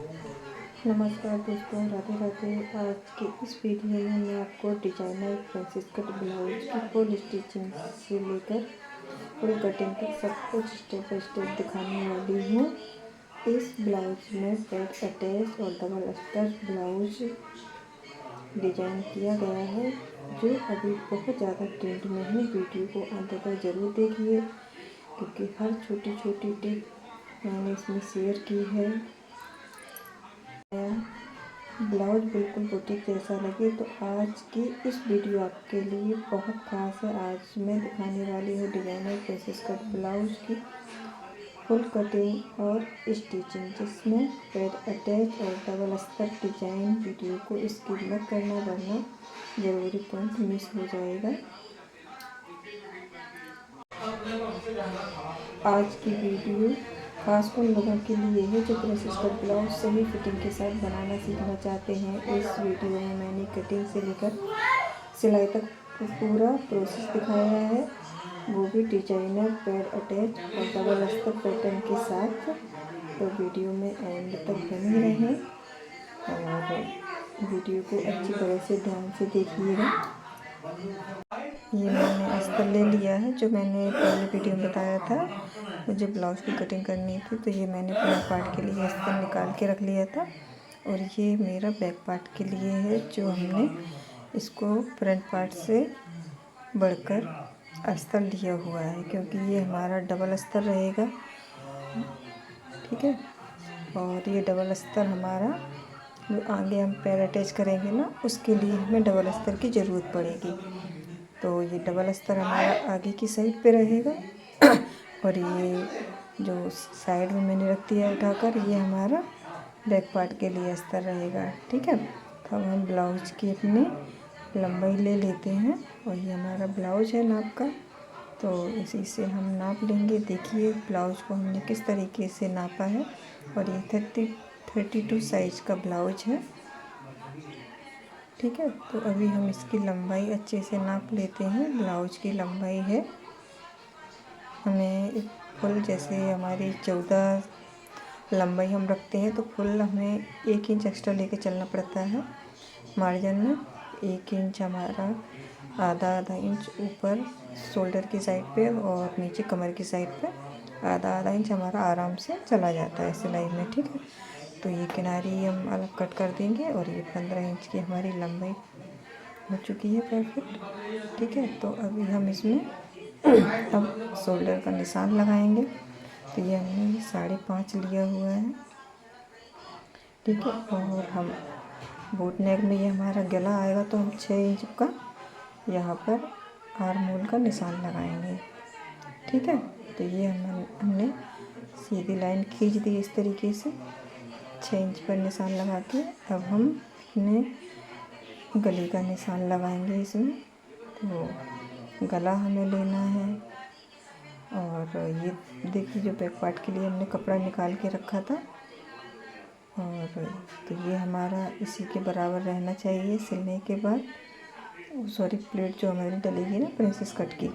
नमस्कार दोस्तों, राधे राधे। आज की इस वीडियो में मैं आपको डिजाइनर प्रिंसेस कट ब्लाउज की फुल स्टिचिंग से लेकर फुल कटिंग तक सब कुछ स्टेप बाय स्टेप दिखाने वाली हूँ। इस ब्लाउज में पैड अटैच और डबल अस्तर ब्लाउज डिजाइन किया गया है, जो अभी बहुत ज़्यादा ट्रेंड में है। वीडियो को अंत तक जरूर देखिए, क्योंकि हर छोटी छोटी टिप मैंने इसमें शेयर की है। ब्लाउज बिल्कुल बुटीक जैसा लगे तो आज की इस वीडियो आपके लिए बहुत खास है। आज मैं दिखाने वाली हूँ डिजाइनर प्रिंसेस कट ब्लाउज की फुल कटिंग और स्टिचिंग, जिसमें पैड अटैच और डबल अस्तर डिजाइन। वीडियो को स्किप मत करना, वरना ज़रूरी पॉइंट मिस हो जाएगा। आज की वीडियो खास उन लोगों के लिए है जो प्रिंसेस कट ब्लाउज सही फिटिंग के साथ बनाना सीखना चाहते हैं। इस वीडियो में मैंने कटिंग से लेकर सिलाई तक पूरा प्रोसेस दिखाया है, वो भी डिजाइनर पैड अटैच और डबल अस्तर पैटर्न के साथ। तो वीडियो में एंड तक बने रहें और वीडियो को अच्छी तरह से ध्यान से देखिएगा। ये मैंने अस्तर ले लिया है, जो मैंने पहले वीडियो में बताया था। मुझे ब्लाउज की कटिंग करनी थी, तो ये मैंने फ्रंट पार्ट के लिए अस्तर निकाल के रख लिया था, और ये मेरा बैक पार्ट के लिए है, जो हमने इसको फ्रंट पार्ट से बढ़कर अस्तर लिया हुआ है, क्योंकि ये हमारा डबल अस्तर रहेगा। ठीक है, और ये डबल अस्तर हमारा जो आगे हम पैर अटैच करेंगे ना, उसके लिए हमें डबल अस्तर की ज़रूरत पड़ेगी। तो ये डबल अस्तर हमारा आगे की साइड पे रहेगा, और ये जो साइड में मैंने रख दिया उठाकर, ये हमारा बैक पार्ट के लिए अस्तर रहेगा। ठीक है, तो अब हम ब्लाउज की अपनी लंबाई ले लेते हैं, और ये हमारा ब्लाउज है नाप का, तो इसी से हम नाप लेंगे। देखिए ब्लाउज को हमने किस तरीके से नापा है, और ये 32 साइज का ब्लाउज है। ठीक है, तो अभी हम इसकी लंबाई अच्छे से नाप लेते हैं। ब्लाउज की लंबाई है, हमें एक फुल जैसे हमारी 14 लंबाई हम रखते हैं, तो फुल हमें 1 इंच एक्स्ट्रा लेके चलना पड़ता है। मार्जिन में 1 इंच हमारा आधा इंच ऊपर शोल्डर की साइड पे, और नीचे कमर की साइड पे आधा इंच हमारा आराम से चला जाता है सिलाई में। ठीक है, तो ये किनारी हम अलग कट कर देंगे, और ये 15 इंच की हमारी लंबाई हो चुकी है परफेक्ट। ठीक है, तो अभी हम इसमें अब शोल्डर का निशान लगाएंगे। तो ये हमने 5.5 लिया हुआ है। ठीक है, और हम बोट नेक में ये हमारा गला आएगा, तो हम 6 इंच का यहाँ पर आर्म होल का निशान लगाएंगे। ठीक है, तो ये हमने सीधी लाइन खींच दी इस तरीके से 6 इंच पर निशान लगा के। अब हम अपने गले का निशान लगाएंगे इसमें। तो गला हमें लेना है, और ये देखिए जो बैक पार्ट के लिए हमने कपड़ा निकाल के रखा था, और तो ये हमारा इसी के बराबर रहना चाहिए सिलने के बाद। सॉरी, प्लेट जो हमारी डलेगी ना प्रिंसेस कट की,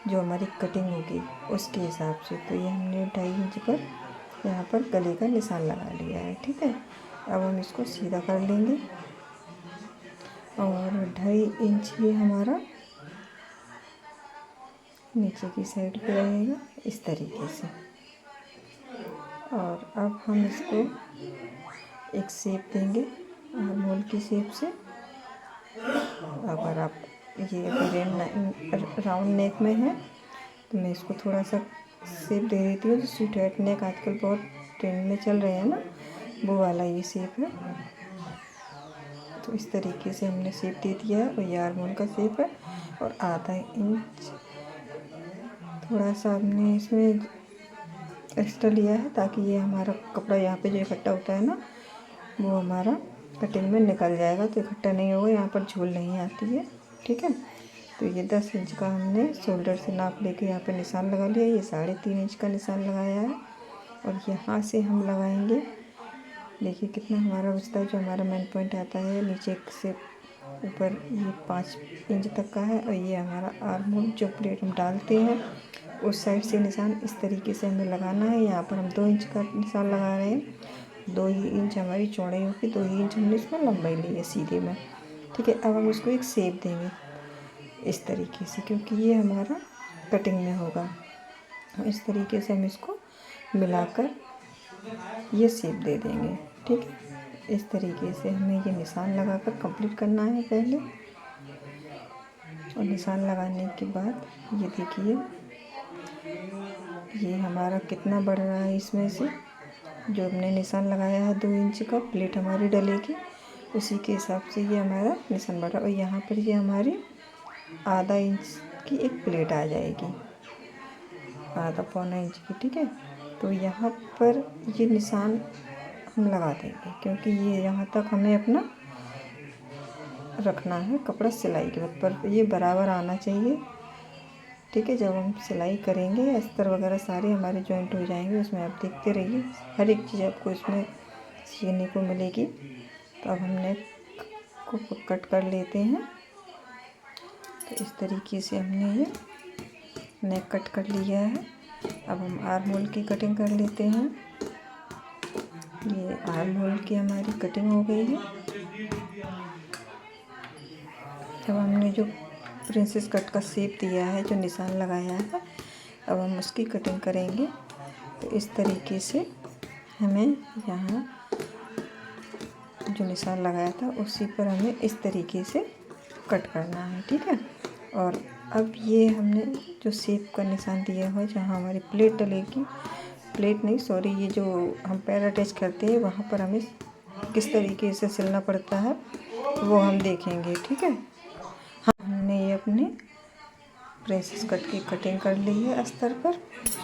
जो हमारी कटिंग होगी उसके हिसाब से। तो ये हमने 2.5 इंच पर यहाँ पर गले का निशान लगा लिया है। ठीक है, अब हम इसको सीधा कर लेंगे, और 2.5 इंच ये हमारा नीचे की साइड पे रहेगा इस तरीके से। और अब हम इसको एक शेप देंगे आर्म होल की शेप से। अगर आप ये राउंड नेक में है, तो मैं इसको थोड़ा सा शेप दे देती हूँ। जो स्ट्रेट नेक आजकल बहुत ट्रेंड में चल रहे हैं ना, वो वाला ये शेप है। तो इस तरीके से हमने शेप दे दिया है, और ये आर्म होल का शेप है। और आधा इंच थोड़ा सा हमने इसमें एक्स्ट्रा लिया है, ताकि ये हमारा कपड़ा यहाँ पे जो इकट्ठा होता है ना, वो हमारा कटिंग में निकल जाएगा, तो इकट्ठा नहीं होगा, यहाँ पर झूल नहीं आती है। ठीक है, तो ये 10 इंच का हमने शोल्डर से नाप लेके यहाँ पे निशान लगा लिया। ये 3.5 इंच का निशान लगाया है, और यहाँ से हम लगाएंगे। देखिए कितना हमारा बचता है, जो हमारा मेन पॉइंट आता है नीचे से ऊपर, ये 5 इंच तक का है। और ये हमारा आर्म होल जो प्लेट हम डालते हैं, उस साइड से निशान इस तरीके से हमें लगाना है। यहाँ पर हम 2 इंच का निशान लगा रहे हैं, 2 ही इंच हमारी चौड़ाई होगी, 2 ही इंच हमने इसमें लंबाई ली है सीधे में। ठीक है, अब हम इसको एक शेप देंगे इस तरीके से, क्योंकि ये हमारा कटिंग में होगा। इस तरीके से हम इसको मिलाकर ये शेप दे देंगे। ठीक है, इस तरीके से हमें ये निशान लगाकर कंप्लीट करना है पहले। और निशान लगाने के बाद ये देखिए ये हमारा कितना बढ़ रहा है, इसमें से जो हमने निशान लगाया है 2 इंच का प्लेट हमारी डलेगी, उसी के हिसाब से ये हमारा निशान बढ़ रहा है। और यहाँ पर ये हमारी आधा इंच की एक प्लेट आ जाएगी, आधा पौना इंच की। ठीक है, तो यहाँ पर ये निशान हम लगा देंगे, क्योंकि ये यहाँ तक हमें अपना रखना है कपड़ा सिलाई के वक्त पर, ये बराबर आना चाहिए। ठीक है, जब हम सिलाई करेंगे अस्तर वगैरह सारे हमारे जॉइंट हो जाएंगे, उसमें आप देखते रहिए, हर एक चीज़ आपको इसमें सीखने को मिलेगी। तो अब हम नेक को कट कर लेते हैं। तो इस तरीके से हमने ये नेक कट कर लिया है। अब हम आर्म होल की कटिंग कर लेते हैं। ये आर्म होल की हमारी कटिंग हो गई है। अब हमने जो प्रिंसेस कट का शेप दिया है, जो निशान लगाया है, अब हम उसकी कटिंग करेंगे। तो इस तरीके से हमें यहाँ जो निशान लगाया था उसी पर हमें इस तरीके से कट करना है। ठीक है, और अब ये हमने जो शेप का निशान दिया हुआ है, जहाँ हमारी प्लेट डलेगी, प्लेट नहीं सॉरी, ये जो हम पैर अटैच करते हैं वहाँ पर हमें किस तरीके से सिलना पड़ता है वो हम देखेंगे। ठीक है, हमने ये अपने प्रिंसेस कट की कटिंग कर ली है अस्तर पर,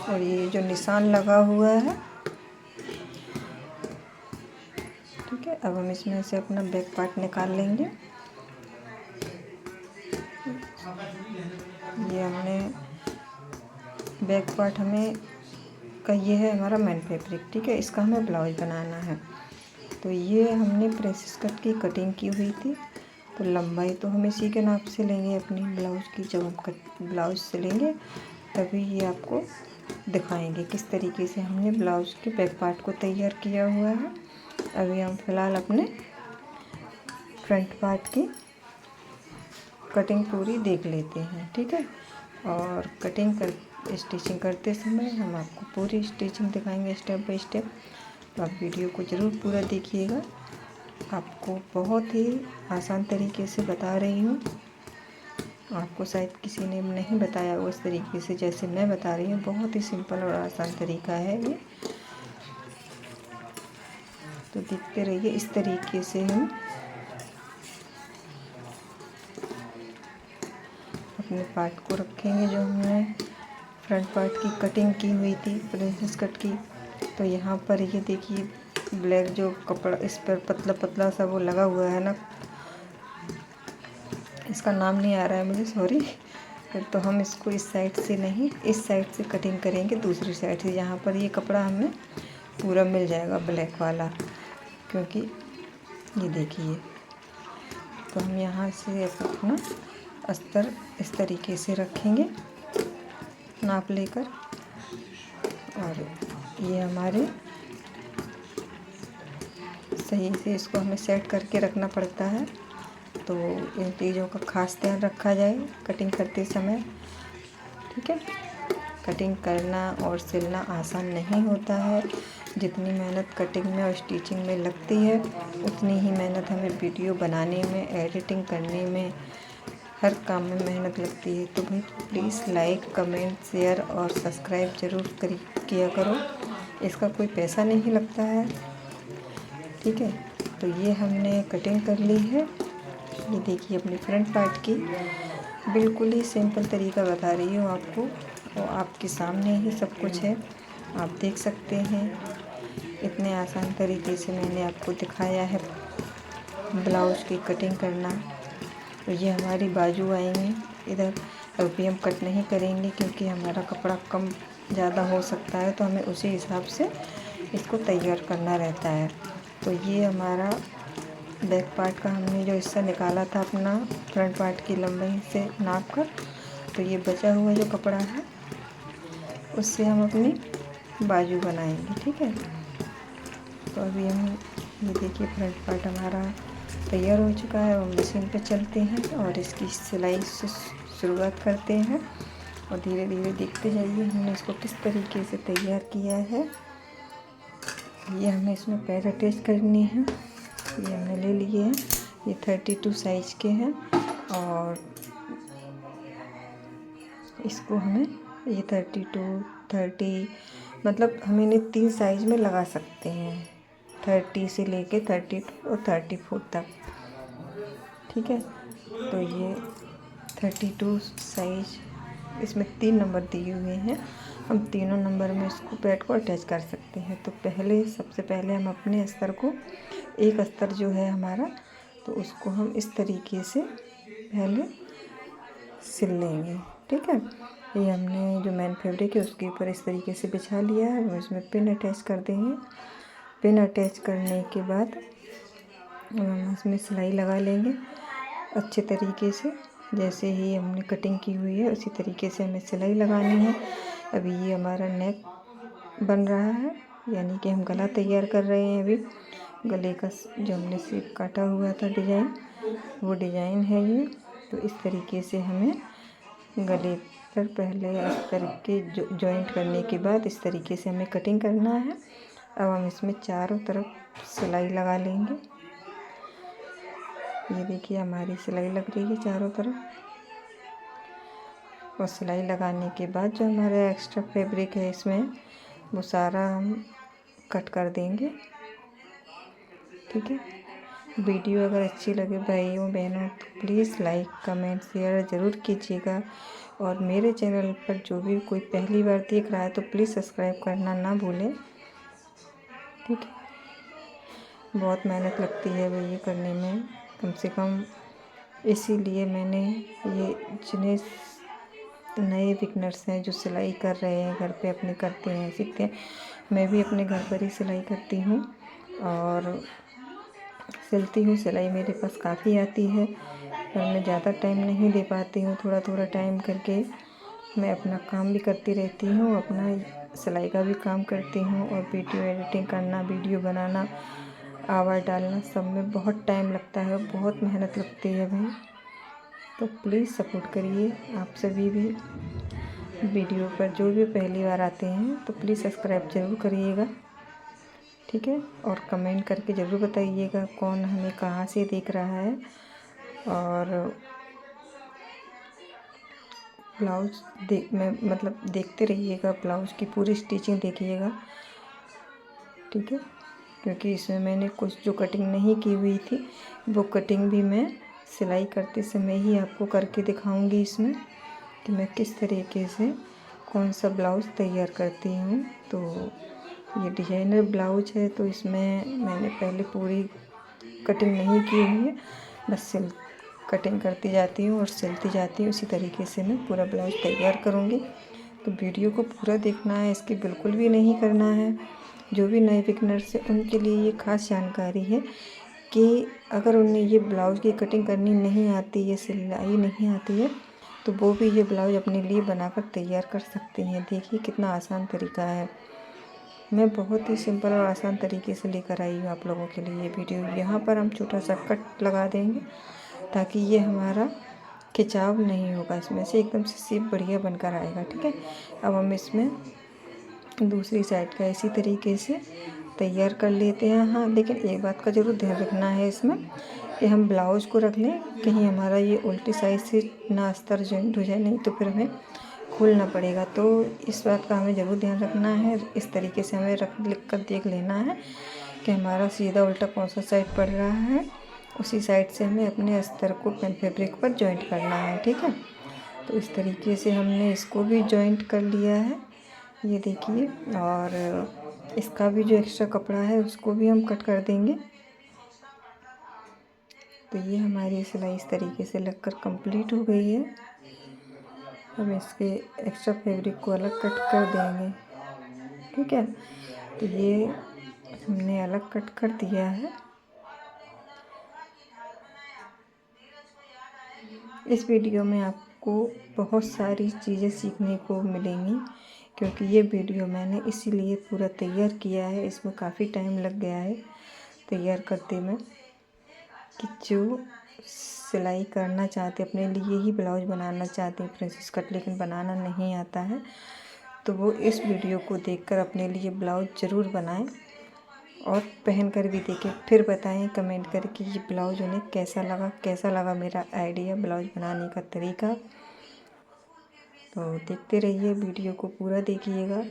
और ये जो निशान लगा हुआ है। ठीक है, अब हम इसमें से अपना बैक पार्ट निकाल लेंगे। ये हमने बैक पार्ट हमें का ये है हमारा मेन फैब्रिक। ठीक है, इसका हमें ब्लाउज बनाना है। तो ये हमने प्रिंसेस कट की कटिंग की हुई थी, तो लंबाई तो हम इसी के नाप से लेंगे अपनी ब्लाउज की। जब हम ब्लाउज सिलेंगे तभी ये आपको दिखाएंगे किस तरीके से हमने ब्लाउज के बैक पार्ट को तैयार किया हुआ है। अभी हम फ़िलहाल अपने फ्रंट पार्ट की कटिंग पूरी देख लेते हैं। ठीक है, और स्टिचिंग करते समय हम आपको पूरी स्टिचिंग दिखाएंगे स्टेप बाय स्टेप। तो आप वीडियो को ज़रूर पूरा देखिएगा, आपको बहुत ही आसान तरीके से बता रही हूँ। आपको शायद किसी ने नहीं बताया हो इस तरीके से जैसे मैं बता रही हूँ। बहुत ही सिंपल और आसान तरीका है ये, तो देखते रहिए। इस तरीके से हम अपने पार्ट को रखेंगे, जो हमने फ्रंट पार्ट की कटिंग की हुई थी प्रिंसेस कट की। तो यहाँ पर ये देखिए ब्लैक जो कपड़ा इस पर पतला पतला सा वो लगा हुआ है ना, इसका नाम नहीं आ रहा है मुझे, सॉरी। तो हम इसको इस साइड से नहीं, इस साइड से कटिंग करेंगे, दूसरी साइड से। यहाँ पर ये कपड़ा हमें पूरा मिल जाएगा ब्लैक वाला, क्योंकि ये देखिए। तो हम यहाँ से अपना अस्तर इस तरीके से रखेंगे नाप लेकर, और ये हमारे सही से इसको हमें सेट करके रखना पड़ता है। तो इन चीज़ों का खास ध्यान रखा जाए कटिंग करते समय। ठीक है, कटिंग करना और सिलना आसान नहीं होता है। जितनी मेहनत कटिंग में और स्टिचिंग में लगती है, उतनी ही मेहनत हमें वीडियो बनाने में, एडिटिंग करने में, हर काम में मेहनत लगती है। तो भाई प्लीज़ लाइक, कमेंट, शेयर और सब्सक्राइब ज़रूर किया करो। इसका कोई पैसा नहीं लगता है। ठीक है, तो ये हमने कटिंग कर ली है। ये देखिए अपनी फ्रंट पार्ट की बिल्कुल ही सिंपल तरीका बता रही हूँ आपको, और आपके सामने ही सब कुछ है, आप देख सकते हैं। इतने आसान तरीके से मैंने आपको दिखाया है ब्लाउज की कटिंग करना। तो ये हमारी बाजू आएंगी इधर। अभी हम कट नहीं करेंगे क्योंकि हमारा कपड़ा कम ज़्यादा हो सकता है, तो हमें उसी हिसाब से इसको तैयार करना रहता है। तो ये हमारा बैक पार्ट का हमने जो हिस्सा निकाला था अपना फ्रंट पार्ट की लंबाई से नाप कर, तो ये बचा हुआ जो कपड़ा है उससे हम अपनी बाजू बनाएंगे। ठीक है, तो अभी हम ये देखिए फ्रंट पार्ट हमारा तैयार हो चुका है। और मशीन पे चलते हैं और इसकी सिलाई से शुरुआत करते हैं और धीरे धीरे देखते जाइए हमने इसको किस तरीके से तैयार किया है। ये हमें इसमें पैर अटैच करनी है। ये हमने ले लिए हैं, ये 32 साइज के हैं और इसको हमें ये 32, 30 मतलब हम इन्हें 3 साइज में लगा सकते हैं, 30 से लेके 32 और 34 तक। ठीक है, तो ये 32 साइज, इसमें 3 नंबर दिए हुए हैं। हम तीनों नंबर में इसको पैड को अटैच कर सकते हैं। तो सबसे पहले हम अपने अस्तर को, एक अस्तर जो है हमारा, तो उसको हम इस तरीके से पहले सिल लेंगे। ठीक है, ये हमने जो मेन फैब्रिक है उसके ऊपर इस तरीके से बिछा लिया है। हम इसमें पिन अटैच कर देंगे। पिन अटैच करने के बाद हम इसमें सिलाई लगा लेंगे अच्छे तरीके से। जैसे ही हमने कटिंग की हुई है उसी तरीके से हमें सिलाई लगानी है। अभी ये हमारा नेक बन रहा है, यानी कि हम गला तैयार कर रहे हैं। अभी गले का जो हमने शेप काटा हुआ था डिज़ाइन, वो डिज़ाइन है ये। तो इस तरीके से हमें गले पर पहले अस्तर के जॉइंट करने के बाद इस तरीके से हमें कटिंग करना है। अब हम इसमें चारों तरफ सिलाई लगा लेंगे। ये देखिए हमारी सिलाई लग रही है चारों तरफ। और सिलाई लगाने के बाद जो हमारा एक्स्ट्रा फैब्रिक है इसमें, वो सारा हम कट कर देंगे। ठीक है, वीडियो अगर अच्छी लगे भाइयों बहनों तो प्लीज़ लाइक कमेंट शेयर ज़रूर कीजिएगा। और मेरे चैनल पर जो भी कोई पहली बार देख रहा है तो प्लीज़ सब्सक्राइब करना ना भूलें। ठीक है, बहुत मेहनत लगती है भाई ये करने में, कम से कम। इसीलिए मैंने ये जिन्हें नए बिगनर्स हैं जो सिलाई कर रहे हैं, घर पे अपने करते हैं, सीखते हैं, मैं भी अपने घर पर ही सिलाई करती हूँ और सिलती हूँ। सिलाई मेरे पास काफ़ी आती है, पर मैं ज़्यादा टाइम नहीं दे पाती हूँ। थोड़ा थोड़ा टाइम करके मैं अपना काम भी करती रहती हूँ, अपना सिलाई का भी काम करती हूँ। और वीडियो एडिटिंग करना, वीडियो बनाना, आवाज़ डालना, सब में बहुत टाइम लगता है, बहुत मेहनत लगती है भाई। तो प्लीज़ सपोर्ट करिए आप सभी भी। वीडियो पर जो भी पहली बार आते हैं तो प्लीज़ सब्सक्राइब ज़रूर करिएगा। ठीक है, और कमेंट करके ज़रूर बताइएगा कौन हमें कहाँ से देख रहा है। और ब्लाउज़ देखते रहिएगा, ब्लाउज़ की पूरी स्टिचिंग देखिएगा। ठीक है, क्योंकि इसमें मैंने कुछ जो कटिंग नहीं की हुई थी वो कटिंग भी मैं सिलाई करते समय ही आपको करके दिखाऊंगी इसमें, कि मैं किस तरीके से कौन सा ब्लाउज़ तैयार करती हूँ। तो ये डिजाइनर ब्लाउज है, तो इसमें मैंने पहले पूरी कटिंग नहीं की हुई है, बस कटिंग करती जाती हूँ और सिलती जाती हूँ। इसी तरीके से मैं पूरा ब्लाउज तैयार करूँगी। तो वीडियो को पूरा देखना है, इसकी बिल्कुल भी नहीं करना है। जो भी नए बिगनर्स हैं उनके लिए ये ख़ास जानकारी है कि अगर उन्हें ये ब्लाउज़ की कटिंग करनी नहीं आती है, सिलाई नहीं आती है, तो वो भी ये ब्लाउज अपने लिए बनाकर तैयार कर सकते हैं। देखिए कितना आसान तरीका है। मैं बहुत ही सिंपल और आसान तरीके से लेकर आई हूँ आप लोगों के लिए ये वीडियो। यहाँ पर हम छोटा सा कट लगा देंगे ताकि ये हमारा खिंचाव नहीं होगा, इसमें से एकदम से शेप बढ़िया बनकर आएगा। ठीक है, अब हम इसमें दूसरी साइड का इसी तरीके से तैयार कर लेते हैं। हाँ, लेकिन एक बात का ज़रूर ध्यान रखना है इसमें कि हम ब्लाउज़ को रख लें, कहीं हमारा ये उल्टी साइड से ना अस्तर जॉइंट हो जाए, नहीं तो फिर हमें खोलना पड़ेगा। तो इस बात का हमें ज़रूर ध्यान रखना है। इस तरीके से हमें लिख कर देख लेना है कि हमारा सीधा उल्टा कौन सा साइड पड़ रहा है, उसी साइड से हमें अपने अस्तर को पेन फैब्रिक पर जॉइंट करना है। ठीक है, तो इस तरीके से हमने इसको भी जॉइंट कर लिया है, ये देखिए। और इसका भी जो एक्स्ट्रा कपड़ा है उसको भी हम कट कर देंगे। तो ये हमारी सिलाई इस तरीके से लगकर कंप्लीट हो गई है। हम इसके एक्स्ट्रा फैब्रिक को अलग कट कर देंगे। ठीक है, तो ये हमने अलग कट कर दिया है। इस वीडियो में आपको बहुत सारी चीज़ें सीखने को मिलेंगी क्योंकि ये वीडियो मैंने इसीलिए पूरा तैयार किया है, इसमें काफ़ी टाइम लग गया है तैयार करते में, कि जो सिलाई करना चाहते, अपने लिए ही ब्लाउज बनाना चाहते हैं प्रिंसेस कट, लेकिन बनाना नहीं आता है, तो वो इस वीडियो को देखकर अपने लिए ब्लाउज ज़रूर बनाएं और पहन कर भी देखें, फिर बताएं कमेंट करके ये ब्लाउज उन्हें कैसा लगा मेरा आइडिया ब्लाउज बनाने का तरीका। तो देखते रहिए, वीडियो को पूरा देखिएगा।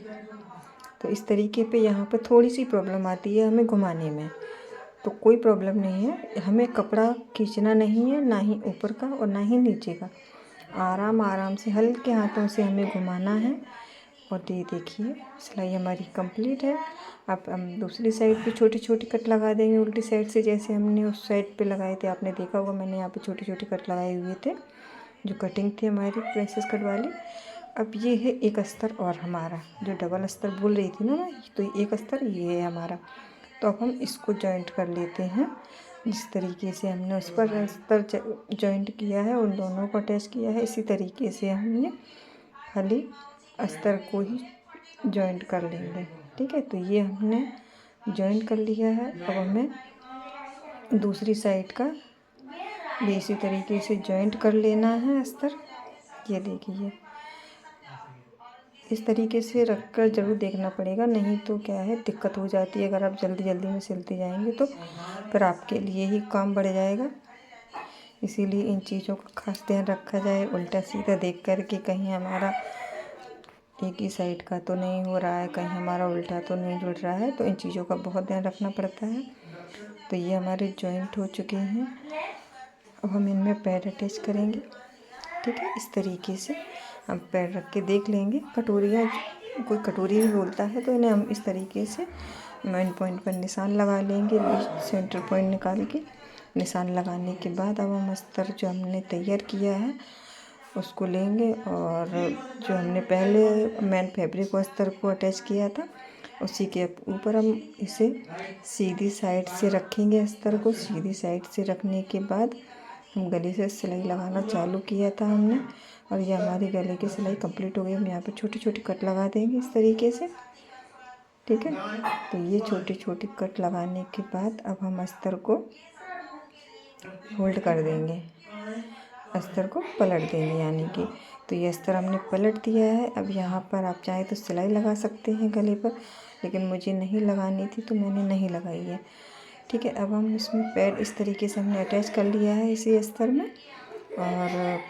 तो इस तरीके पे यहाँ पे थोड़ी सी प्रॉब्लम आती है हमें घुमाने में, तो कोई प्रॉब्लम नहीं है, हमें कपड़ा खींचना नहीं है, ना ही ऊपर का और ना ही नीचे का, आराम से हल्के हाथों से हमें घुमाना है। और ये देखिए सिलाई हमारी कंप्लीट है। अब हम दूसरी साइड पे छोटी छोटी कट लगा देंगे उल्टी साइड से, जैसे हमने उस साइड पे लगाए थे, आपने देखा होगा मैंने यहाँ पे छोटी छोटी कट लगाए हुए थे, जो कटिंग थी हमारी प्रिंसेस कट वाली। अब ये है एक अस्तर और हमारा, जो डबल अस्तर बोल रही थी ना मैं, तो एक अस्तर ये है हमारा। तो अब हम इसको जॉइंट कर लेते हैं, जिस तरीके से हमने उस पर अस्तर जॉइंट किया है, उन दोनों को अटैच किया है, इसी तरीके से हम ये खाली अस्तर को ही जॉइंट कर लेंगे। ठीक है, तो ये हमने जॉइंट कर लिया है। अब हमें दूसरी साइड का भी इसी तरीके से जॉइंट कर लेना है अस्तर। ये देखिए इस तरीके से रख कर ज़रूर देखना पड़ेगा, नहीं तो क्या है दिक्कत हो जाती है, अगर आप जल्दी जल्दी में सिलते जाएंगे तो फिर आपके लिए ही काम बढ़ जाएगा। इसीलिए इन चीज़ों का खास ध्यान रखा जाए, उल्टा सीधा देख कर के कहीं हमारा एक ही साइड का तो नहीं हो रहा है, कहीं हमारा उल्टा तो नहीं जुड़ रहा है, तो इन चीज़ों का बहुत ध्यान रखना पड़ता है। तो ये हमारे जॉइंट हो चुके हैं। अब हम इनमें पैड अटैच करेंगे। ठीक है, इस तरीके से हम पैड रख के देख लेंगे। कटोरियाँ, कोई कटोरी भी बोलता है, तो इन्हें हम इस तरीके से मेन पॉइंट पर निशान लगा लेंगे, सेंटर पॉइंट निकाल के निशान लगाने के बाद अब हम अस्तर जो हमने तैयार किया है उसको लेंगे, और जो हमने पहले मेन फैब्रिक अस्तर को अटैच किया था उसी के ऊपर हम इसे सीधी साइड से रखेंगे। अस्तर को सीधी साइड से रखने के बाद हम गले से सिलाई लगाना चालू किया था हमने, और ये हमारी गले की सिलाई कंप्लीट हो गई। हम यहाँ पे छोटी छोटी कट लगा देंगे इस तरीके से। ठीक है, तो ये छोटी छोटी कट लगाने के बाद अब हम अस्तर को होल्ड कर देंगे, अस्तर को पलट देंगे यानी कि। तो ये अस्तर हमने पलट दिया है। अब यहाँ पर आप चाहे तो सिलाई लगा सकते हैं गले पर, लेकिन मुझे नहीं लगानी थी तो मैंने नहीं लगाई है। ठीक है, अब हम इसमें पैड इस तरीके से हमने अटैच कर लिया है इसी अस्तर में, और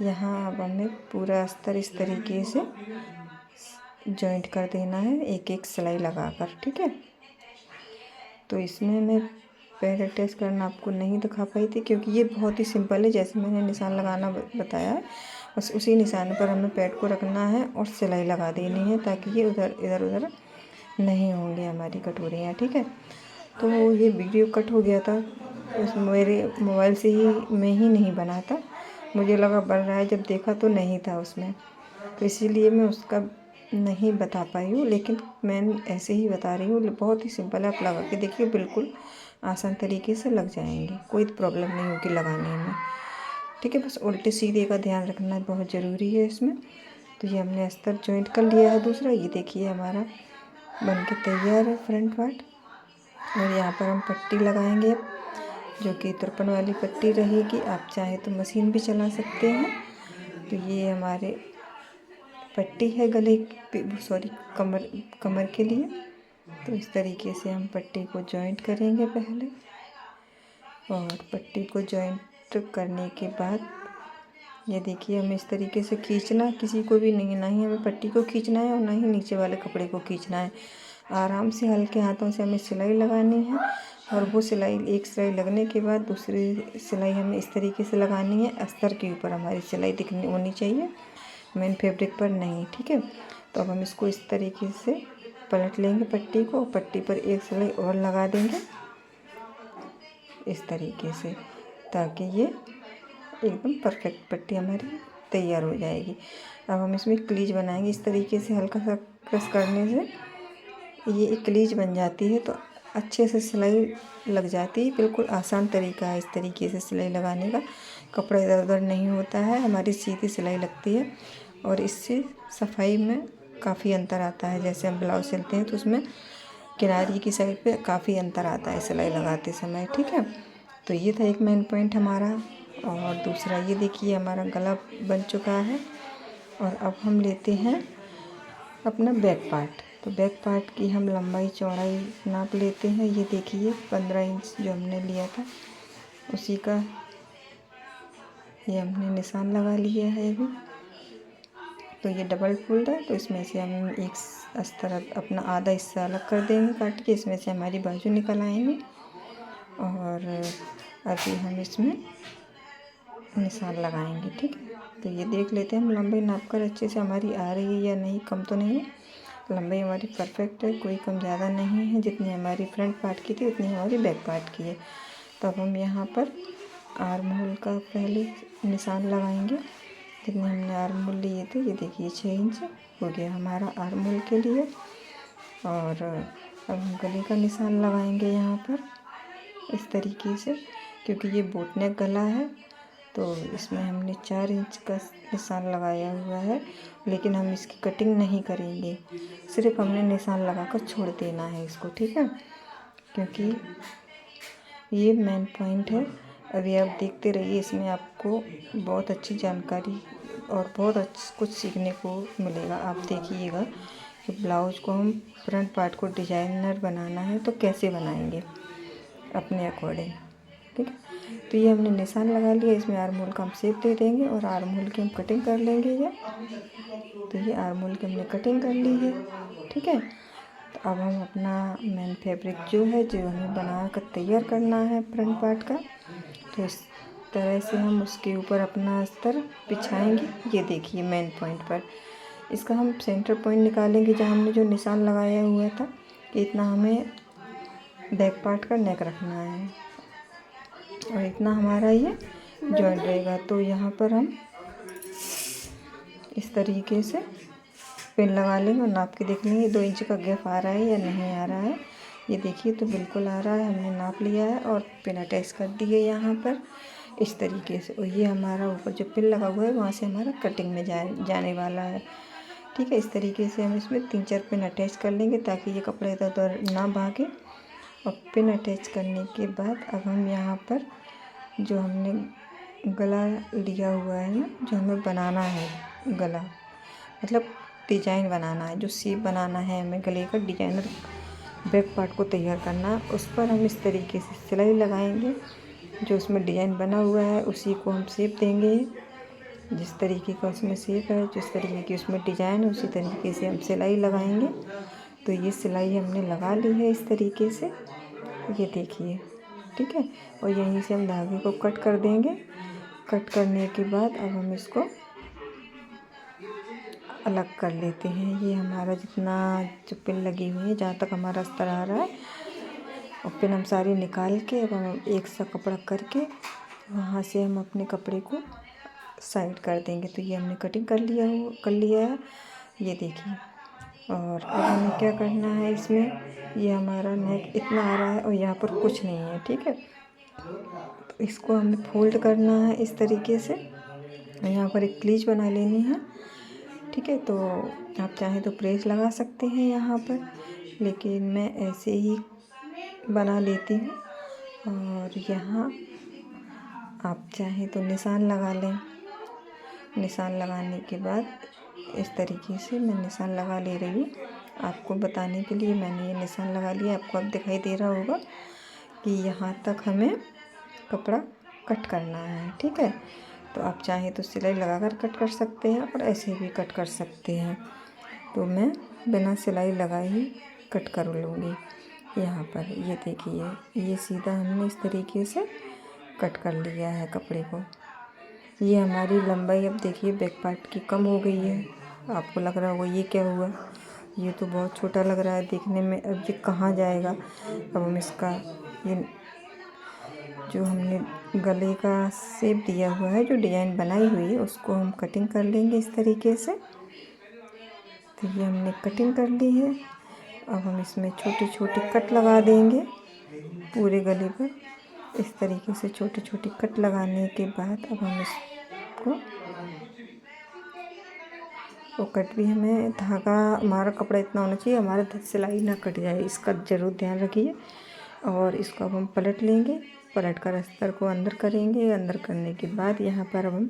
यहाँ अब हमें पूरा अस्तर इस तरीके से जॉइंट कर देना है एक एक सिलाई लगाकर। ठीक है, तो इसमें मैं पैड अटैच करना आपको नहीं दिखा पाई थी, क्योंकि ये बहुत ही सिंपल है, जैसे मैंने निशान लगाना बताया है बस उसी निशान पर हमें पैड को रखना है और सिलाई लगा देनी है, ताकि ये इधर उधर नहीं होंगे हमारी कटोरियाँ। ठीक है, तो ये वीडियो कट हो गया था, उस मेरे मोबाइल से ही मैं ही नहीं बना था, मुझे लगा बन रहा है, जब देखा तो नहीं था उसमें, तो इसीलिए मैं उसका नहीं बता पाई हूँ, लेकिन मैं ऐसे ही बता रही हूँ। बहुत ही सिंपल है, आप लगा के देखिए, बिल्कुल आसान तरीके से लग जाएंगे, कोई प्रॉब्लम नहीं होगी लगाने में। ठीक है, बस उल्टे सीधे का ध्यान रखना बहुत ज़रूरी है इसमें। तो ये हमने अस्तर जॉइंट कर लिया है दूसरा, ये देखिए हमारा बन के तैयार है फ्रंट पार्ट। और यहाँ पर हम पट्टी लगाएंगे, जो कि तिरपन वाली पट्टी रहेगी, आप चाहे तो मशीन भी चला सकते हैं। तो ये हमारे पट्टी है गले सॉरी कमर के लिए। तो इस तरीके से हम पट्टी को जॉइंट करेंगे पहले, और पट्टी को जॉइंट करने के बाद ये देखिए हमें इस तरीके से खींचना किसी को भी नहीं, ना ही हमें पट्टी को खींचना है और ना ही नीचे वाले कपड़े को खींचना है। आराम से हल्के हाथों से हमें सिलाई लगानी है, और वो सिलाई, एक सिलाई लगने के बाद दूसरी सिलाई हमें इस तरीके से लगानी है, अस्तर के ऊपर हमारी सिलाई दिखनी होनी चाहिए, मेन फैब्रिक पर नहीं। ठीक है, तो अब हम इसको इस तरीके से पलट लेंगे पट्टी को, पट्टी पर एक सिलाई और लगा देंगे इस तरीके से, ताकि ये एकदम परफेक्ट पट्टी हमारी तैयार हो जाएगी। अब हम इसमें क्लीज बनाएंगे, इस तरीके से हल्का सा प्रेस करने से ये एक क्लीज बन जाती है, तो अच्छे से सिलाई लग जाती है। बिल्कुल आसान तरीका है इस तरीके से सिलाई लगाने का, कपड़ा इधर उधर नहीं होता है, हमारी सीधी सिलाई लगती है, और इससे सफाई में काफ़ी अंतर आता है। जैसे हम ब्लाउज सिलते हैं तो उसमें किनारी की साइड पे काफ़ी अंतर आता है सिलाई लगाते समय, ठीक है। तो ये था एक मेन पॉइंट हमारा। और दूसरा ये देखिए हमारा गला बन चुका है। और अब हम लेते हैं अपना बैक पार्ट। तो बैक पार्ट की हम लंबाई चौड़ाई नाप लेते हैं। ये देखिए 15 इंच जो हमने लिया था उसी का ये हमने निशान लगा लिया है अभी। तो ये डबल फोल्ड है, तो इसमें से हम एक अस्तर अपना आधा हिस्सा अलग कर देंगे काट के। इसमें से हमारी बाजू निकल आएंगे और अभी हम इसमें निशान लगाएंगे, ठीक है। तो ये देख लेते हैं हम लंबाई नाप कर अच्छे से हमारी आ रही है या नहीं, कम तो नहीं है। लंबाई हमारी परफेक्ट है, कोई कम ज़्यादा नहीं है। जितनी हमारी फ्रंट पार्ट की थी उतनी हमारी बैक पार्ट की है। तो अब हम यहाँ पर आर्म होल का पहले निशान लगाएंगे। जितने हमने आर्म होल लिए थे, ये देखिए 6 इंच हो गया हमारा आर्म होल के लिए। और अब हम गले का निशान लगाएंगे यहाँ पर इस तरीके से, क्योंकि ये बोट नेक गला है तो इसमें हमने 4 इंच का निशान लगाया हुआ है। लेकिन हम इसकी कटिंग नहीं करेंगे, सिर्फ हमने निशान लगाकर छोड़ देना है इसको, ठीक है। क्योंकि ये मेन पॉइंट है। अभी आप देखते रहिए, इसमें आपको बहुत अच्छी जानकारी और बहुत अच्छा कुछ सीखने को मिलेगा। आप देखिएगा कि ब्लाउज को हम फ्रंट पार्ट को डिजाइनर बनाना है तो कैसे बनाएंगे अपने अकॉर्डिंग, ठीक है। तो ये हमने निशान लगा लिया। इसमें आर्म होल का हम शेप दे देंगे और आर्म होल की हम कटिंग कर लेंगे ये। तो ये आर्म होल की हमने कटिंग कर ली है, ठीक है। तो अब हम अपना मेन फैब्रिक जो हमें बना कर तैयार करना है फ्रंट पार्ट का, तो इस तरह से हम उसके ऊपर अपना अस्तर बिछाएंगे। ये देखिए मेन पॉइंट पर इसका हम सेंटर पॉइंट निकालेंगे, जहाँ हमने जो निशान लगाया हुआ था कि इतना हमें बैक पार्ट का नेक रखना है और इतना हमारा ये जॉइंट रहेगा। तो यहाँ पर हम इस तरीके से पिन लगा लेंगे और नाप के देख लेंगे 2 इंच का गैप आ रहा है या नहीं आ रहा है। ये देखिए तो बिल्कुल आ रहा है, हमने नाप लिया है और पिन अटैच कर दी है यहाँ पर इस तरीके से। और ये हमारा ऊपर जो पिन लगा हुआ है वहाँ से हमारा कटिंग में जाने वाला है, ठीक है। इस तरीके से हम इसमें 3-4 पिन अटैच कर लेंगे ताकि ये कपड़े इधर उधर ना भागे। और पिन अटैच करने के बाद अब हम यहाँ पर जो हमने गला लिया हुआ है ना, जो हमें बनाना है गला, मतलब डिजाइन बनाना है, जो शेप बनाना है हमें गले का डिजाइनर बैक पार्ट को तैयार करना है, उस पर हम इस तरीके से सिलाई लगाएंगे। जो उसमें डिजाइन बना हुआ है उसी को हम शेप देंगे। जिस तरीके का उसमें शेप है, जिस तरीके की उसमें डिजाइन है, उसी तरीके से हम सिलाई लगाएंगे। तो ये सिलाई हमने लगा ली है इस तरीके से, ये देखिए, ठीक है। और यहीं से हम धागे को कट कर देंगे। कट करने के बाद अब हम इसको अलग कर लेते हैं। ये हमारा जितना जो पिन लगी हुई है, जहाँ तक हमारा अस्तर आ रहा है, और पिन हम सारी निकाल के अब हम एक सा कपड़ा करके वहाँ से हम अपने कपड़े को साइड कर देंगे। तो ये हमने कटिंग कर लिया है, ये देखिए। और अब हमें क्या करना है, इसमें ये हमारा नेक इतना आ रहा है और यहाँ पर कुछ नहीं है, ठीक है। तो इसको हमें फोल्ड करना है इस तरीके से। यहाँ पर एक क्लीच बना लेनी है, ठीक है। तो आप चाहें तो प्रेस लगा सकते हैं यहाँ पर, लेकिन मैं ऐसे ही बना लेती हूँ। और यहाँ आप चाहें तो निशान लगा लें। निशान लगाने के बाद इस तरीके से मैं निशान लगा ले रही हूँ, आपको बताने के लिए मैंने ये निशान लगा लिया। आपको अब दिखाई दे रहा होगा कि यहाँ तक हमें कपड़ा कट करना है, ठीक है। तो आप चाहें तो सिलाई लगाकर कट कर सकते हैं और ऐसे भी कट कर सकते हैं। तो मैं बिना सिलाई लगाए ही कट कर लूँगी। यहाँ पर ये देखिए, ये सीधा हमने इस तरीके से कट कर लिया है कपड़े को। ये हमारी लंबाई अब देखिए बैक पार्ट की कम हो गई है। आपको लग रहा होगा ये क्या हुआ, ये तो बहुत छोटा लग रहा है देखने में, अब ये कहाँ जाएगा। अब हम इसका ये जो हमने गले का शेप दिया हुआ है, जो डिज़ाइन बनाई हुई है, उसको हम कटिंग कर लेंगे इस तरीके से। तो ये हमने कटिंग कर ली है। अब हम इसमें छोटे छोटे कट लगा देंगे पूरे गले पर। इस तरीके से छोटे छोटे कट लगाने के बाद अब हम इसको वो कट भी हमें धागा, हमारा कपड़ा इतना होना चाहिए हमारा सिलाई ना कट जाए, इसका ज़रूर ध्यान रखिए। और इसको अब हम पलट लेंगे, पलट कर अस्तर को अंदर करेंगे। अंदर करने के बाद यहाँ पर अब हम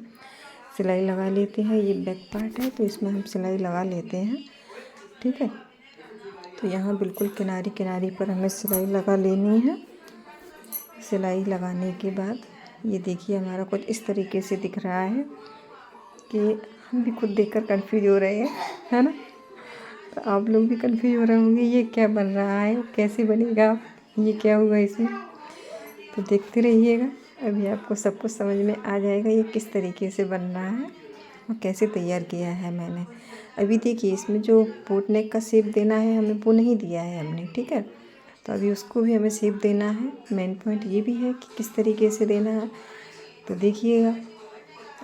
सिलाई लगा लेते हैं। ये बैक पार्ट है तो इसमें हम सिलाई लगा लेते हैं, ठीक है। तो यहाँ बिल्कुल किनारी किनारी पर हमें सिलाई लगा लेनी है। सिलाई लगाने के बाद ये देखिए हमारा कुछ इस तरीके से दिख रहा है कि हम भी खुद देखकर कंफ्यूज हो रहे हैं, है ना। तो आप लोग भी कंफ्यूज हो रहे होंगे ये क्या बन रहा है, कैसे बनेगा, ये क्या होगा इसमें। तो देखते रहिएगा, अभी आपको सब कुछ समझ में आ जाएगा ये किस तरीके से बन रहा है और कैसे तैयार किया है मैंने। अभी देखिए इसमें जो बोट नेक का शेप देना है हमें वो नहीं दिया है हमने, ठीक है। तो अभी उसको भी हमें शेप देना है। मेन पॉइंट ये भी है कि किस तरीके से देना है, तो देखिएगा।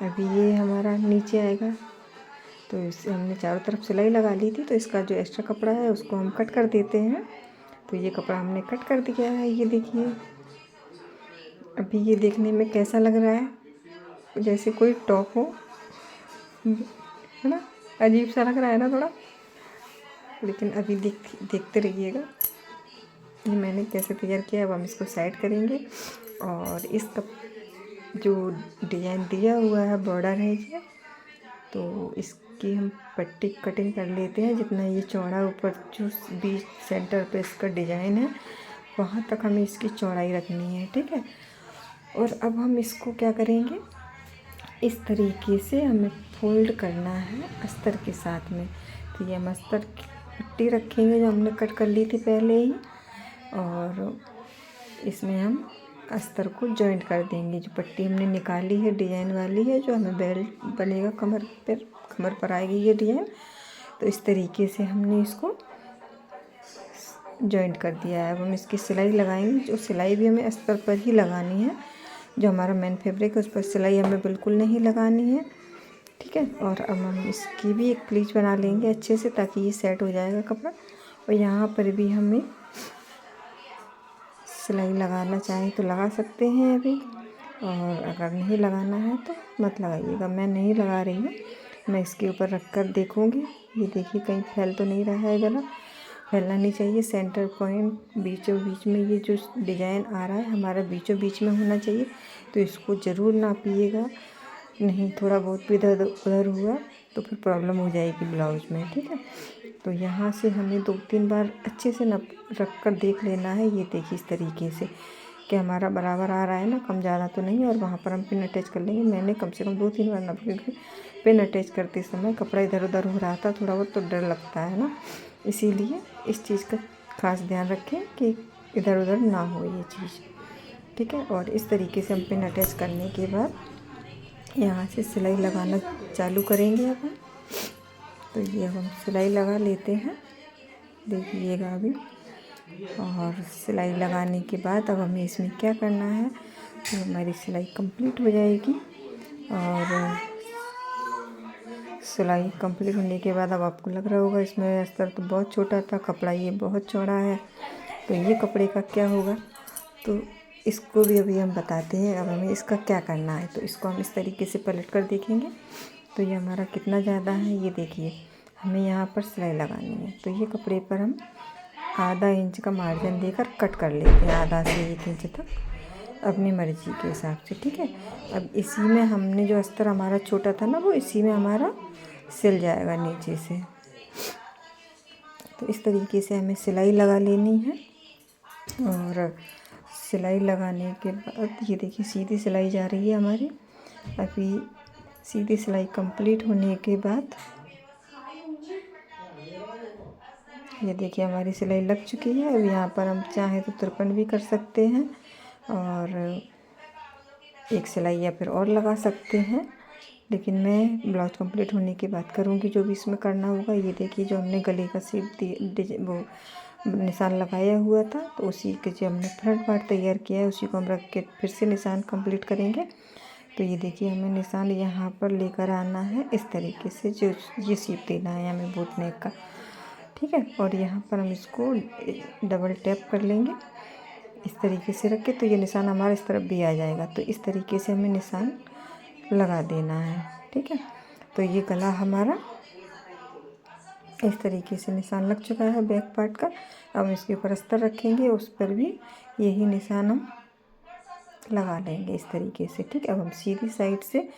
अभी ये हमारा नीचे आएगा, तो इससे हमने चारों तरफ सिलाई लगा ली थी, तो इसका जो एक्स्ट्रा कपड़ा है उसको हम कट कर देते हैं। तो ये कपड़ा हमने कट कर दिया है, ये देखिए। अभी ये देखने में कैसा लग रहा है, जैसे कोई टॉप हो, है ना। अजीब सा लग रहा है ना थोड़ा, लेकिन अभी देखते रहिएगा ये मैंने कैसे तैयार किया है। अब हम इसको साइड करेंगे और इसका जो डिज़ाइन दिया हुआ है बॉर्डर है ये, तो इसकी हम पट्टी कटिंग कर लेते हैं। जितना ये चौड़ा ऊपर जो बीच सेंटर पे इसका डिज़ाइन है वहाँ तक हमें इसकी चौड़ाई रखनी है, ठीक है। और अब हम इसको क्या करेंगे, इस तरीके से हमें फोल्ड करना है अस्तर के साथ में। तो ये हम अस्तर की पट्टी रखेंगे जो हमने कट कर ली थी पहले ही, और इसमें हम अस्तर को जॉइंट कर देंगे। जो पट्टी हमने निकाली है डिज़ाइन वाली है, जो हमें बेल्ट बनेगा कमर पर आएगी ये डिज़ाइन। तो इस तरीके से हमने इसको जॉइंट कर दिया है। अब हम इसकी सिलाई लगाएंगे, जो सिलाई भी हमें अस्तर पर ही लगानी है। जो हमारा मेन फैब्रिक है उस पर सिलाई हमें बिल्कुल नहीं लगानी है, ठीक है। और अब हम इसकी भी एक प्लीच बना लेंगे अच्छे से, ताकि ये सेट हो जाएगा कपड़ा। और यहाँ पर भी हमें सिलाई लगाना चाहें तो लगा सकते हैं अभी, और अगर नहीं लगाना है तो मत लगाइएगा। मैं नहीं लगा रही हूँ, मैं इसके ऊपर रख कर देखूँगी। ये देखिए कहीं फैल तो नहीं रहा है गला, फैलना नहीं चाहिए। सेंटर पॉइंट बीचों बीच में ये जो डिज़ाइन आ रहा है हमारा बीचों बीच में होना चाहिए। तो इसको ज़रूर नापिएगा, नहीं थोड़ा बहुत भी इधर उधर हुआ तो फिर प्रॉब्लम हो जाएगी ब्लाउज में, ठीक है। तो यहाँ से हमें 2-3 बार अच्छे से नप रख कर देख लेना है। ये देखिए इस तरीके से कि हमारा बराबर आ रहा है ना, कम ज़्यादा तो नहीं। और वहाँ पर हम पिन अटैच कर लेंगे। मैंने कम से कम 2-3 बार नप, क्योंकि पिन अटैच करते समय कपड़ा इधर उधर हो रहा था थोड़ा बहुत, तो डर लगता है ना। इसीलिए इस चीज़ का खास ध्यान रखें कि इधर उधर ना हो ये चीज़, ठीक है। और इस तरीके से हम पिन अटैच करने के बाद यहाँ से सिलाई लगाना चालू करेंगे अब हम। तो ये हम सिलाई लगा लेते हैं, देखिएगा अभी। और सिलाई लगाने के बाद अब हमें इसमें क्या करना है, तो हमारी सिलाई कंप्लीट हो जाएगी। और सिलाई कंप्लीट होने के बाद अब आपको लग रहा होगा इसमें अस्तर तो बहुत छोटा था, कपड़ा ये बहुत चौड़ा है, तो ये कपड़े का क्या होगा। तो इसको भी अभी हम बताते हैं। अब हमें इसका क्या करना है, तो इसको हम इस तरीके से पलट कर देखेंगे। तो ये हमारा कितना ज़्यादा है ये देखिए, हमें यहाँ पर सिलाई लगानी है। तो ये कपड़े पर हम आधा इंच का मार्जिन देकर कट कर लेते हैं, आधा से 1 इंच तक अपनी मर्ज़ी के हिसाब से, ठीक है। अब इसी में हमने जो अस्तर हमारा छोटा था ना, वो इसी में हमारा सिल जाएगा नीचे से। तो इस तरीके से हमें सिलाई लगा लेनी है। और सिलाई लगाने के बाद ये देखिए सीधी सिलाई जा रही है हमारी। अभी सीधी सिलाई कंप्लीट होने के बाद ये देखिए हमारी सिलाई लग चुकी है। अब यहाँ पर हम चाहें तो तिरपन भी कर सकते हैं और एक सिलाई या फिर और लगा सकते हैं, लेकिन मैं ब्लाउज कंप्लीट होने की बात करूँगी जो भी इसमें करना होगा। ये देखिए जो हमने गले का शेप वो निशान लगाया हुआ था, तो उसी के जो हमने फ्रंट पार्ट तैयार किया है उसी को हम रख के फिर से निशान कंप्लीट करेंगे। तो ये देखिए हमें निशान यहाँ पर लेकर आना है इस तरीके से, जो ये शेप देना है हमें बोट नेक का, ठीक है। और यहाँ पर हम इसको डबल टैप कर लेंगे इस तरीके से रख के, तो ये निशान हमारा इस तरफ भी आ जाएगा। तो इस तरीके से हमें निशान लगा देना है, ठीक है। तो ये गला हमारा इस तरीके से निशान लग चुका है बैक पार्ट का। अब हम इसके ऊपर अस्तर रखेंगे, उस पर भी यही निशान हम लगा लेंगे इस तरीके से। ठीक है, अब हम सीधी साइड से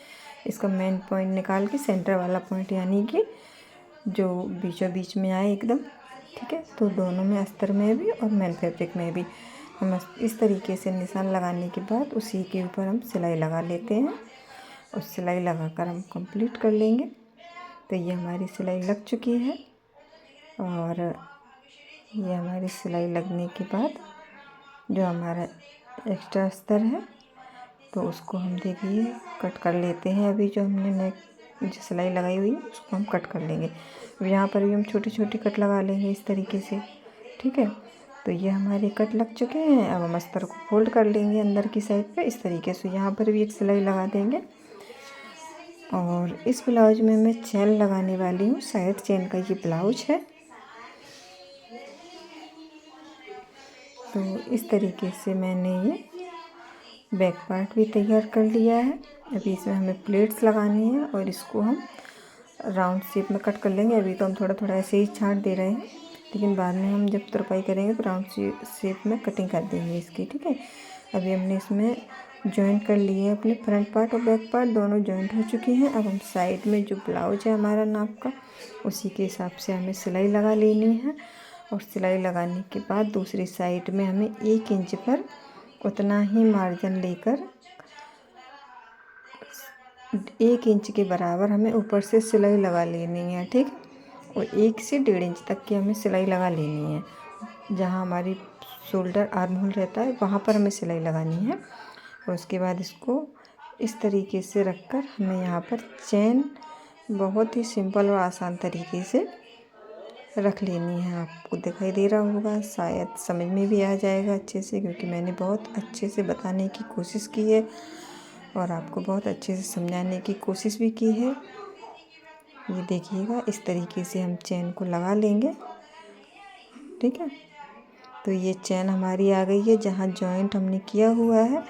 इसका मेन पॉइंट निकाल के सेंटर वाला पॉइंट यानी कि जो बीचों बीच में आए एकदम। ठीक है, तो दोनों में, अस्तर में भी और मेन फैब्रिक में भी हम इस तरीके से निशान लगाने के बाद उसी के ऊपर हम सिलाई लगा लेते हैं और सिलाई लगाकर हम कंप्लीट कर लेंगे। तो ये हमारी सिलाई लग चुकी है और ये हमारी सिलाई लगने के बाद जो हमारा एक्स्ट्रा अस्तर है तो उसको हम देखिए कट कर लेते हैं। अभी जो हमने नेक जो सिलाई लगाई हुई है उसको हम कट कर लेंगे। अब यहाँ पर भी हम छोटी छोटी कट लगा लेंगे इस तरीके से। ठीक है, तो ये हमारे कट लग चुके हैं। अब हम अस्तर को फोल्ड कर लेंगे अंदर की साइड पे इस तरीके से। यहाँ पर भी एक सिलाई लगा देंगे और इस ब्लाउज में मैं चेन लगाने वाली हूँ। साइड चेन का ये ब्लाउज है। तो इस तरीके से मैंने ये बैक पार्ट भी तैयार कर लिया है। अभी इसमें हमें प्लेट्स लगानी है और इसको हम राउंड शेप में कट कर लेंगे। अभी तो हम थोड़ा थोड़ा ऐसे ही छांट दे रहे हैं, लेकिन बाद में हम जब तुरपाई करेंगे तो राउंड शेप में कटिंग कर देंगे इसकी। ठीक है, अभी हमने इसमें जॉइंट कर लिए हैं अपने फ्रंट पार्ट और बैक पार्ट दोनों जॉइंट हो चुकी हैं। अब हम साइड में जो ब्लाउज है हमारा नाप का उसी के हिसाब से हमें सिलाई लगा लेनी है और सिलाई लगाने के बाद दूसरी साइड में हमें 1 इंच पर उतना ही मार्जिन लेकर 1 इंच के बराबर हमें ऊपर से सिलाई लगा लेनी है। ठीक, और 1 से 1.5 इंच तक की हमें सिलाई लगा लेनी है। जहाँ हमारी शोल्डर आर्म होल रहता है वहाँ पर हमें सिलाई लगानी है और उसके बाद इसको इस तरीके से रखकर हमें यहाँ पर चेन बहुत ही सिंपल और आसान तरीके से रख लेनी है। आपको दिखाई दे रहा होगा, शायद समझ में भी आ जाएगा अच्छे से, क्योंकि मैंने बहुत अच्छे से बताने की कोशिश की है और आपको बहुत अच्छे से समझाने की कोशिश भी की है। ये देखिएगा, इस तरीके से हम चेन को लगा लेंगे। ठीक है, तो ये चेन हमारी आ गई है। जहाँ जॉइंट हमने किया हुआ है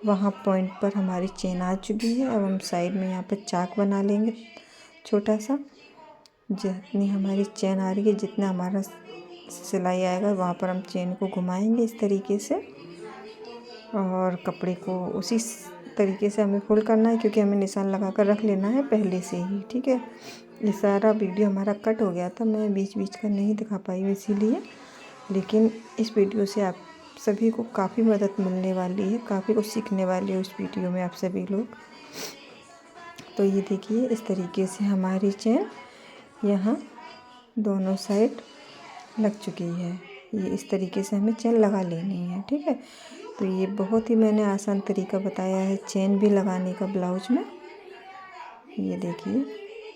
वहाँ पॉइंट पर हमारी चेन आ चुकी है। अब हम साइड में यहाँ पर चाक बना लेंगे छोटा सा। जितनी हमारी चेन आ रही है, जितना हमारा सिलाई आएगा वहाँ पर हम चेन को घुमाएंगे इस तरीके से और कपड़े को उसी तरीके से हमें फोल्ड करना है, क्योंकि हमें निशान लगा कर रख लेना है पहले से ही। ठीक है, ये सारा वीडियो हमारा कट हो गया था, मैं बीच बीच का नहीं दिखा पाई हूँ इसीलिए, लेकिन इस वीडियो से आप सभी को काफ़ी मदद मिलने वाली है, काफ़ी कुछ सीखने वाले हो इस वीडियो में आप सभी लोग। तो ये देखिए, इस तरीके से हमारी चेन यहाँ दोनों साइड लग चुकी है। ये इस तरीके से हमें चेन लगा लेनी है। ठीक है, तो ये बहुत ही मैंने आसान तरीका बताया है चेन भी लगाने का ब्लाउज में। ये देखिए,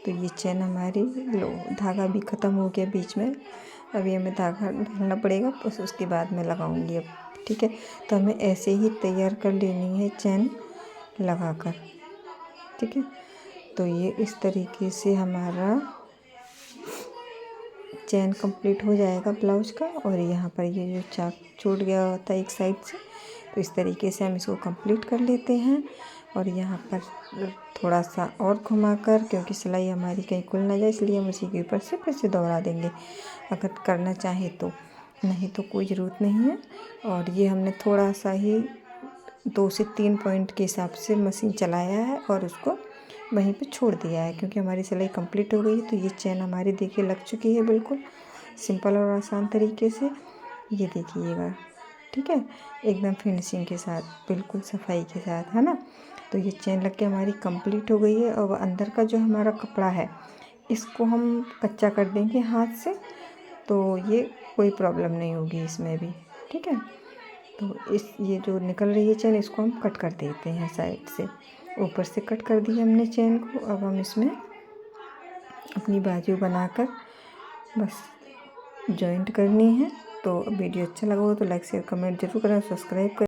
तो ये चेन हमारी धागा भी ख़त्म हो गया बीच में। अभी हमें धागा डालना पड़ेगा, बस उसके बाद मैं लगाऊंगी अब। ठीक है, तो हमें ऐसे ही तैयार कर लेनी है चेन लगाकर। ठीक है, तो ये इस तरीके से हमारा चेन कंप्लीट हो जाएगा ब्लाउज का। और यहाँ पर ये जो चाक छूट गया होता है एक साइड से, तो इस तरीके से हम इसको कंप्लीट कर लेते हैं। और यहाँ पर थोड़ा सा और घुमाकर, क्योंकि सिलाई हमारी कहीं खुल ना जाए, इसलिए हम उसी के ऊपर से फिर से दोहरा देंगे अगर करना चाहें तो, नहीं तो कोई ज़रूरत नहीं है। और ये हमने थोड़ा सा ही 2 से 3 पॉइंट के हिसाब से मशीन चलाया है और उसको वहीं पे छोड़ दिया है, क्योंकि हमारी सिलाई कंप्लीट हो गई है। तो ये चेन हमारी देखिए लग चुकी है बिल्कुल सिंपल और आसान तरीके से। ये देखिएगा, ठीक है, एकदम फिनिशिंग के साथ, बिल्कुल सफाई के साथ, है ना। तो ये चेन लग के हमारी कंप्लीट हो गई है। और अंदर का जो हमारा कपड़ा है इसको हम कच्चा कर देंगे हाथ से, तो ये कोई प्रॉब्लम नहीं होगी इसमें भी। ठीक है, तो ये जो निकल रही है चेन, इसको हम कट कर देते हैं साइड से। ऊपर से कट कर दी हमने चेन को। अब हम इसमें अपनी बाजू बनाकर बस जॉइंट करनी है। तो वीडियो अच्छा लगा हो तो लाइक शेयर कमेंट जरूर करें, सब्सक्राइब करें।